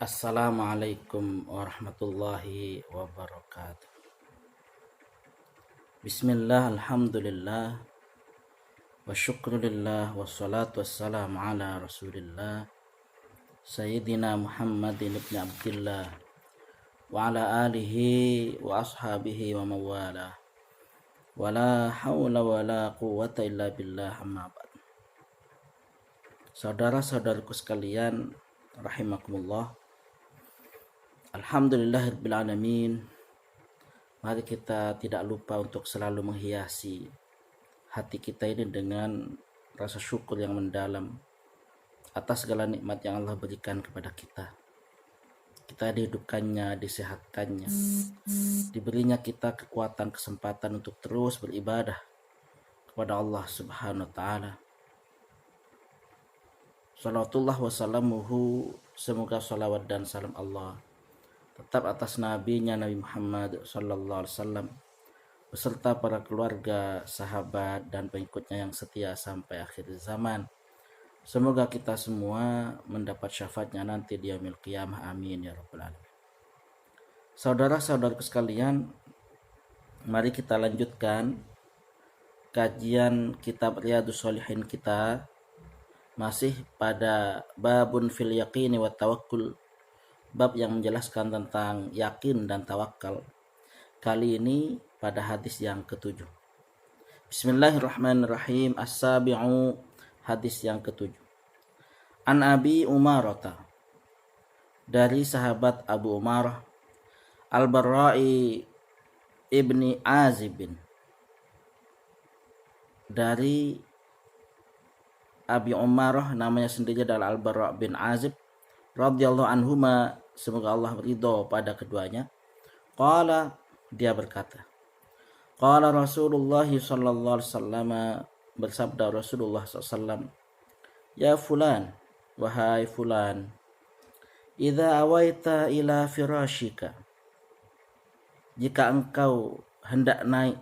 Assalamualaikum warahmatullahi wabarakatuh. Bismillah, alhamdulillah, wa syukrulillah, wassalatu wassalamu ala rasulillah, Sayyidina Muhammadin ibn Abdillah, wa ala alihi wa ashabihi wa mawala, wa la hawla wa la quwwata illa billah, amma ba'd. Saudara-saudaraku sekalian, rahimakumullah, alhamdulillahirabbil alamin. Mari kita tidak lupa untuk selalu menghiasi hati kita ini dengan rasa syukur yang mendalam atas segala nikmat yang Allah berikan kepada kita. Kita dihidupkannya, disehatkannya, diberinya kita kekuatan, kesempatan untuk terus beribadah kepada Allah Subhanahu wa Ta'ala. Salawatullah wassalamuhu, semoga salawat dan salam Allah tetap atas nabinya Nabi Muhammad sallallahu alaihi wasallam beserta para keluarga, sahabat dan pengikutnya yang setia sampai akhir zaman. Semoga kita semua mendapat syafaatnya nanti di yaumil qiyamah. Amin ya rabbal alamin. Saudara-saudaraku sekalian, mari kita lanjutkan kajian kitab Riyadhus Shalihin kita, masih pada babun fil yaqini wa tawakkul, bab yang menjelaskan tentang yakin dan tawakal. Kali ini pada hadis yang ke-7. Bismillahirrahmanirrahim. As-sabi'u, hadis yang ke-7. An Abi Umarata, dari sahabat Abu Umarah Al-Barra'i ibni Azibin, dari Abi Umarah namanya sendiri adalah Al-Barra' bin Azib radhiyallahu anhuma, semoga Allah ridho pada keduanya. Qala, dia berkata, qala Rasulullah sallallahu alaihi wasallam, bersabda Rasulullah SAW, ya fulan, wahai fulan, idza awaita ila firashika, jika engkau hendak naik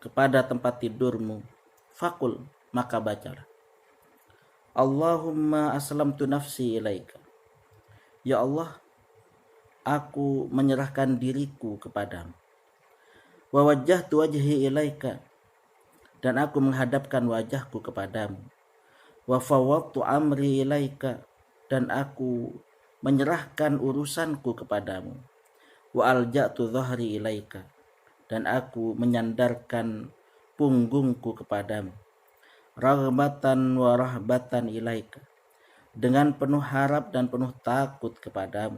kepada tempat tidurmu, fakul, maka bacalah, Allahumma aslamtu nafsi ilaika, ya Allah, aku menyerahkan diriku kepadamu. Wa wajjahtu wajhi ilaika, dan aku menghadapkan wajahku kepadamu. Wa fawwadtu amri ilaika, dan aku menyerahkan urusanku kepadamu. Wa alja'tu dhahri ilaika, dan aku menyandarkan punggungku kepadamu. Raghbatan wa rahbatan ilaika, dengan penuh harap dan penuh takut kepadamu.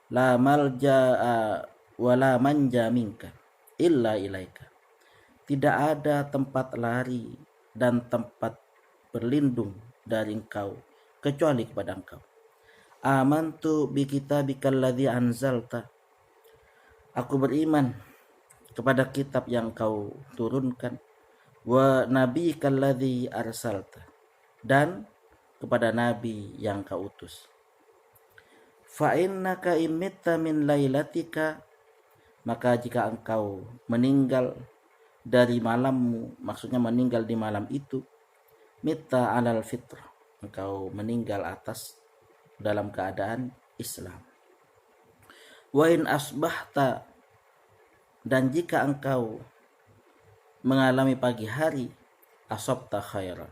La malja'a wa la manja minka illa ilaika, tidak ada tempat lari dan tempat berlindung dari engkau kecuali kepada engkau. Amantu bi kitabikal ladzi anzalta, aku beriman kepada kitab yang kau turunkan. Wa nabiyikal ladzi arsalta, dan kepada nabi yang kau utus. Fa innaka imitta min lailatika, maka jika engkau meninggal dari malammu, maksudnya meninggal di malam itu, mitta alal fitrah, engkau meninggal atas dalam keadaan Islam. Wa in asbahta, dan jika engkau mengalami pagi hari, asabta khairan,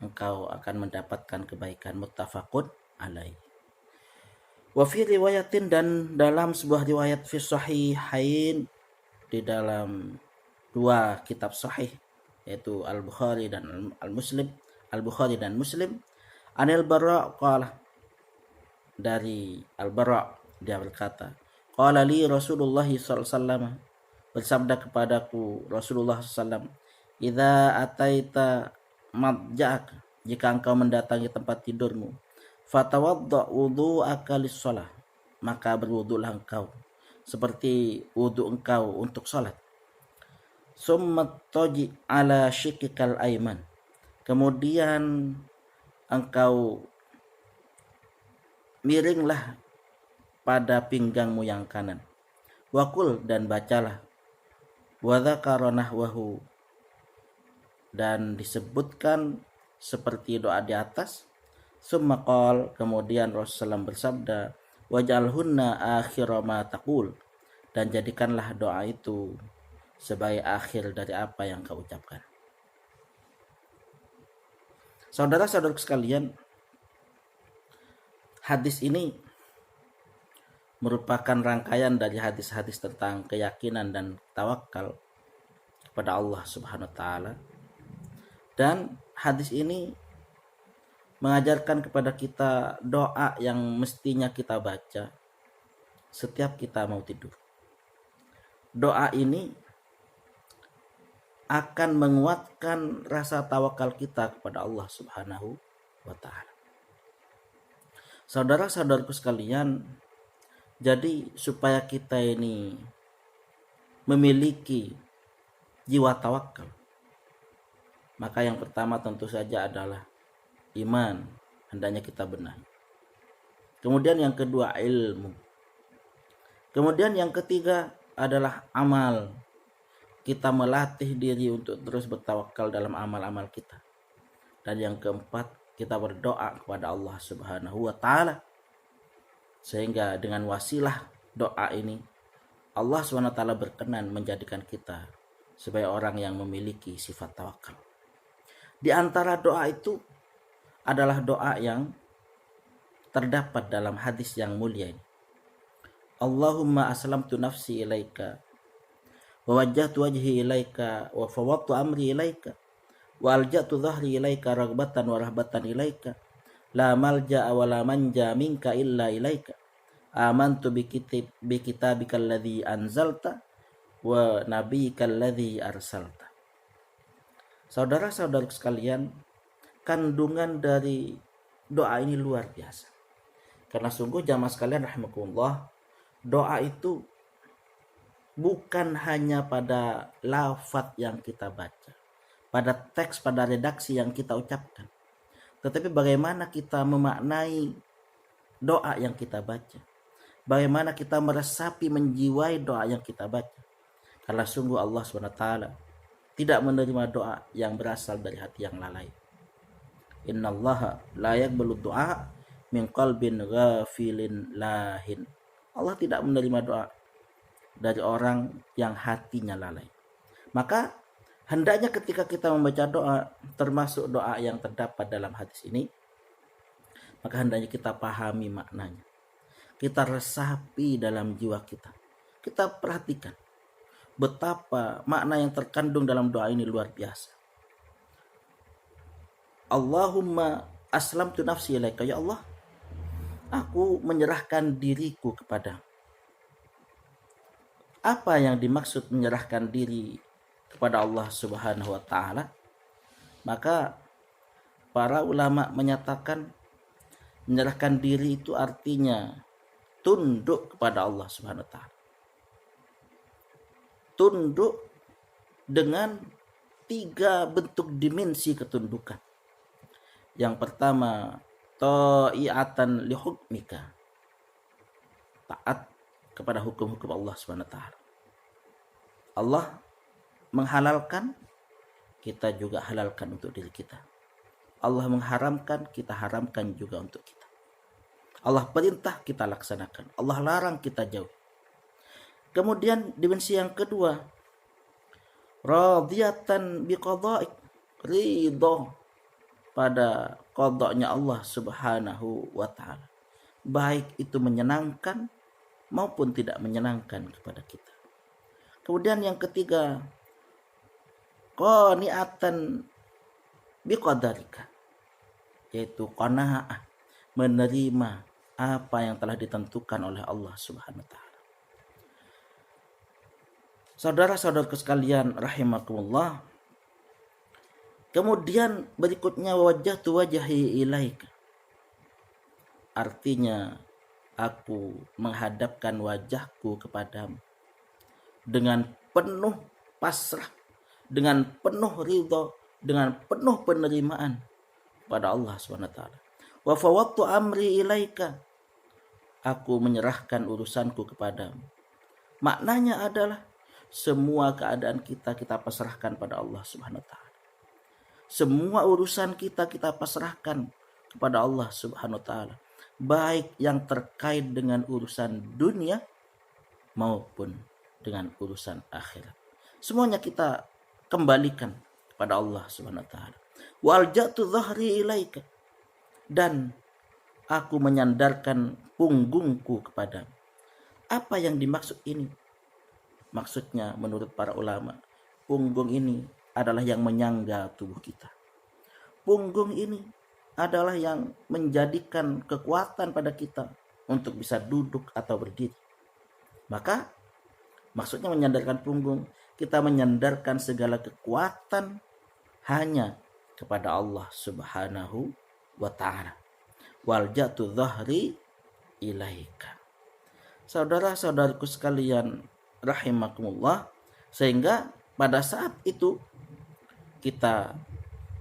engkau akan mendapatkan kebaikan. Muttafaqun alaih. Wa fi riwayatin, dan dalam sebuah riwayat fi sahihain, di dalam dua kitab sahih, yaitu Al-Bukhari dan Al-Muslim, Al-Bukhari dan Muslim, Anil Barra' qala, dari Al-Barra' dia berkata, qala li Rasulullah sallallahu alaihi wasallam, bersabda kepadaku Rasulullah SAW, idza ataita madja'aka, jika engkau mendatangi tempat tidurmu, fatawadda wudu'aka lis-shalah, maka berwudulah engkau seperti wudu engkau untuk salat. Summa taji ala shikikal aiman, kemudian engkau miringlah pada pinggangmu yang kanan. Wakul, dan bacalah, wa dzakara nahwahu, dan disebutkan seperti doa di atas, Summa qal, kemudian Rasulullah bersabda, waj'alhunna akhira ma taqul, dan jadikanlah doa itu sebagai akhir dari apa yang kau ucapkan. Saudara-saudaraku sekalian, hadis ini merupakan rangkaian dari hadis-hadis tentang keyakinan dan tawakal kepada Allah Subhanahu wa taala. Dan hadis ini mengajarkan kepada kita doa yang mestinya kita baca setiap kita mau tidur. Doa ini akan menguatkan rasa tawakal kita kepada Allah Subhanahu wa taala. Saudara-saudaraku sekalian, jadi supaya kita ini memiliki jiwa tawakal, maka yang pertama tentu saja adalah iman, hendaknya kita benahi. Kemudian yang kedua ilmu. Kemudian yang ketiga adalah amal. Kita melatih diri untuk terus bertawakal dalam amal-amal kita. Dan yang keempat, kita berdoa kepada Allah Subhanahu wa taala. Sehingga dengan wasilah doa ini Allah SWT berkenan menjadikan kita sebagai orang yang memiliki sifat tawakal. Di antara doa itu adalah doa yang terdapat dalam hadis yang mulia ini. Allahumma aslamtu nafsi ilaika wa wajjahtu wajhi ilaika wa fawwadtu amri ilaika wa alja'tu dhahri ilaika raghbatan wa rahbatan ilaika la malja'a wa la manja minka illa ilaika amantu bi kitabikal ladzi anzalta wa nabiyyikal ladzi arsalta. Saudara-saudaraku sekalian, kandungan dari doa ini luar biasa. Karena sungguh jamaah sekalian rahimakumullah, doa itu bukan hanya pada lafaz yang kita baca, pada teks, pada redaksi yang kita ucapkan, tetapi bagaimana kita memaknai doa yang kita baca, bagaimana kita meresapi, menjiwai doa yang kita baca. Karena sungguh Allah SWT tidak menerima doa yang berasal dari hati yang lalai. Innallaha la yaqbalu du'a min qalbin ghafilin lahin. Allah tidak menerima doa dari orang yang hatinya lalai. Maka hendaknya ketika kita membaca doa, termasuk doa yang terdapat dalam hadis ini, maka hendaknya kita pahami maknanya. Kita resapi dalam jiwa kita. Kita perhatikan betapa makna yang terkandung dalam doa ini luar biasa. Allahumma aslamtu nafsi ilaika, ya Allah, aku menyerahkan diriku kepada. Apa yang dimaksud menyerahkan diri kepada Allah Subhanahu wa taala? Maka para ulama menyatakan menyerahkan diri itu artinya tunduk kepada Allah Subhanahu wa taala. Tunduk dengan 3 bentuk dimensi ketundukan. Yang pertama, ta'iatan li hukmika, taat kepada hukum-hukum Allah SWT. Allah menghalalkan, kita juga halalkan untuk diri kita. Allah mengharamkan, kita haramkan juga untuk kita. Allah perintah, kita laksanakan. Allah larang, kita jauh. Kemudian dimensi yang kedua, radiyatan biqada'ik, ridho pada qadanya Allah Subhanahu wa taala, baik itu menyenangkan maupun tidak menyenangkan kepada kita. Kemudian yang ketiga, qani'atan biqadarika, yaitu qanaah, menerima apa yang telah ditentukan oleh Allah Subhanahu wa taala. Saudara-saudaraku sekalian rahimakumullah, kemudian berikutnya wajjahtu wajhi ilaika, artinya aku menghadapkan wajahku kepadamu dengan penuh pasrah, dengan penuh ridho, dengan penuh penerimaan pada Allah SWT. Wa fawwadtu amri ilaika, aku menyerahkan urusanku kepadamu. Maknanya adalah semua keadaan kita pasrahkan pada Allah Subhanahu wa taala. Semua urusan kita pasrahkan kepada Allah Subhanahu wa taala, baik yang terkait dengan urusan dunia maupun dengan urusan akhirat. Semuanya kita kembalikan kepada Allah Subhanahu wa taala. Wa alja'tu dhahri ilaika, dan aku menyandarkan punggungku kepadamu. Apa yang dimaksud ini? Maksudnya menurut para ulama, punggung ini adalah yang menyangga tubuh kita. Punggung ini adalah yang menjadikan kekuatan pada kita untuk bisa duduk atau berdiri. Maka maksudnya menyandarkan punggung, kita menyandarkan segala kekuatan hanya kepada Allah Subhanahu wa taala. Walja'tu dhahri ilaika. Saudara-saudaraku sekalian rahimakumullah, sehingga pada saat itu kita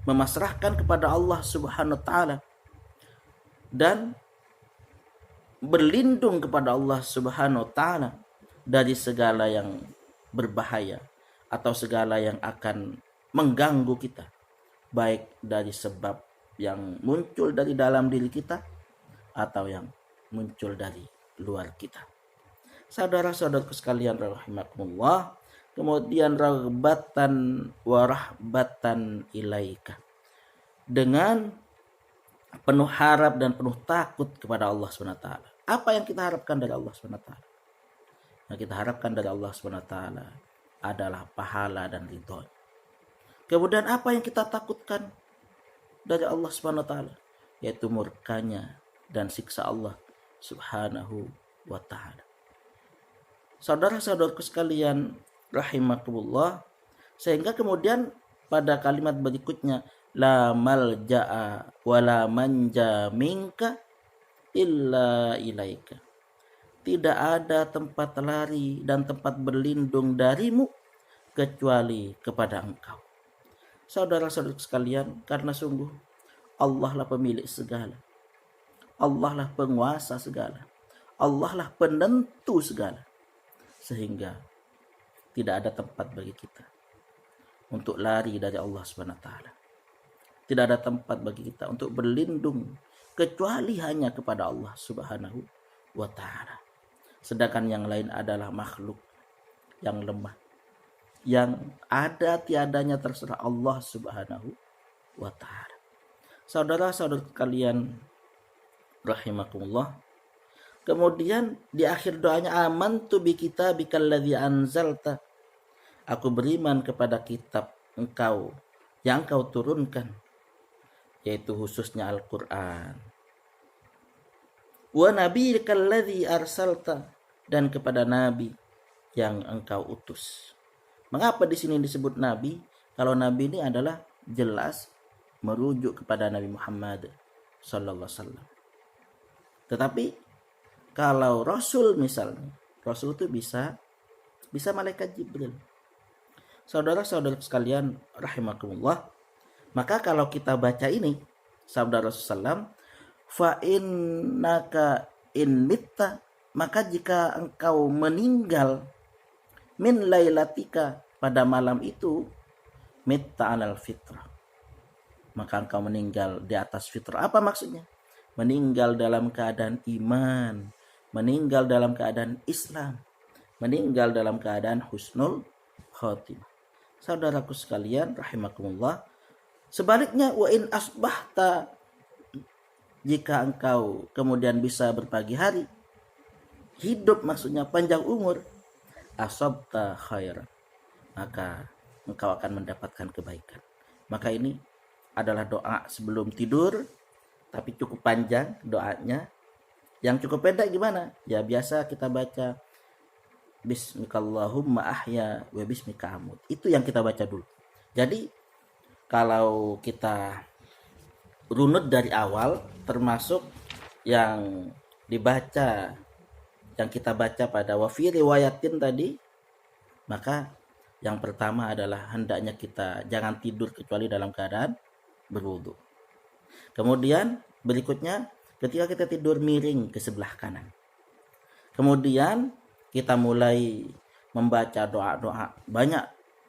memasrahkan kepada Allah Subhanahu wa taala dan berlindung kepada Allah Subhanahu wa taala dari segala yang berbahaya atau segala yang akan mengganggu kita, baik dari sebab yang muncul dari dalam diri kita atau yang muncul dari luar kita. Saudara-saudaraku sekalian rahimakumullah, kemudian raghbatan wa rahbatan ilaika, dengan penuh harap dan penuh takut kepada Allah SWT. Apa yang kita harapkan dari Allah SWT? Yang kita harapkan dari Allah SWT adalah pahala dan ridho. Kemudian apa yang kita takutkan dari Allah SWT? Yaitu murkanya dan siksa Allah Subhanahu wa ta'ala. Saudara-saudaraku sekalian rahimakumullah, sehingga kemudian pada kalimat berikutnya, la malja'a wa la manja minka illa ilaika, tidak ada tempat lari dan tempat berlindung darimu kecuali kepada engkau. Saudara-saudara sekalian, karena sungguh Allah lah pemilik segala, Allah lah penguasa segala, Allah lah penentu segala, sehingga tidak ada tempat bagi kita untuk lari dari Allah SWT. Tidak ada tempat bagi kita untuk berlindung kecuali hanya kepada Allah Subhanahu wa ta'ala. Sedangkan yang lain adalah makhluk yang lemah, yang ada tiadanya terserah Allah Subhanahu wa ta'ala. Saudara-saudara kalian rahimakumullah, kemudian di akhir doanya, amantu bi kitabikal ladzi anzalta, aku beriman kepada kitab engkau yang engkau turunkan, yaitu khususnya Al-Quran. Wa nabiyyikal ladzi arsalta, dan kepada nabi yang engkau utus. Mengapa di sini disebut nabi? Kalau nabi ini adalah jelas merujuk kepada Nabi Muhammad sallallahu alaihi wasallam. Tetapi kalau rasul misalnya, rasul itu bisa malaikat Jibril. Saudara-saudara sekalian rahimakumullah, maka kalau kita baca ini sabda Rasulullah, fa innaka in mitta, maka jika engkau meninggal min lailatika, pada malam itu, mitta alal fitrah, maka engkau meninggal di atas fitrah. Apa maksudnya? Meninggal dalam keadaan iman, meninggal dalam keadaan Islam, meninggal dalam keadaan husnul khotimah. Saudaraku sekalian rahimakumullah, sebaliknya, wa in asbahta, jika engkau kemudian bisa berpagi hari, hidup maksudnya panjang umur, asabta khairan, maka engkau akan mendapatkan kebaikan. Maka ini adalah doa sebelum tidur, tapi cukup panjang doanya. Yang cukup pendek gimana? Ya biasa kita baca Bismikallahumma ahya wa bismika amut. Itu yang kita baca dulu. Jadi kalau kita runut dari awal, termasuk yang dibaca, yang kita baca pada wafi riwayatin tadi, maka yang pertama adalah hendaknya kita jangan tidur kecuali dalam keadaan berwudu. Kemudian berikutnya, ketika kita tidur miring ke sebelah kanan. Kemudian kita mulai membaca doa-doa, banyak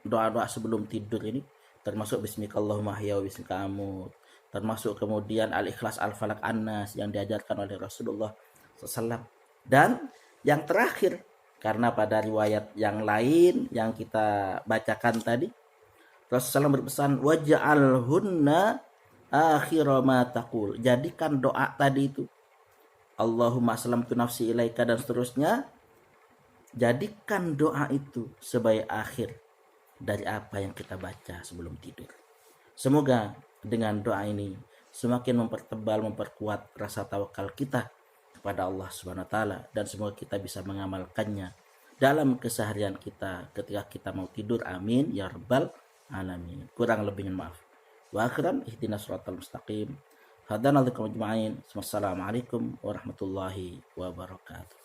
doa-doa sebelum tidur ini, termasuk Bismikallahumma ahya wa bismika amut, termasuk kemudian Al-Ikhlas, Al-Falaq, An-Nas yang diajarkan oleh Rasulullah SAW. Dan yang terakhir, karena pada riwayat yang lain yang kita bacakan tadi, Rasulullah SAW berpesan, waj'alhunna akhira ma taqul. Jadikan doa tadi itu, Allahumma aslamtu nafsi ilaika dan seterusnya, jadikan doa itu sebagai akhir dari apa yang kita baca sebelum tidur. Semoga dengan doa ini semakin mempertebal, memperkuat rasa tawakal kita kepada Allah Subhanahu wa taala, dan semoga kita bisa mengamalkannya dalam keseharian kita ketika kita mau tidur. Amin ya rabbal alamin. Kurang lebihnya maaf. Wa akhiran ihdinas shiratal mustaqim. Hadana lakum ajma'in. Wassalamualaikum warahmatullahi wabarakatuh.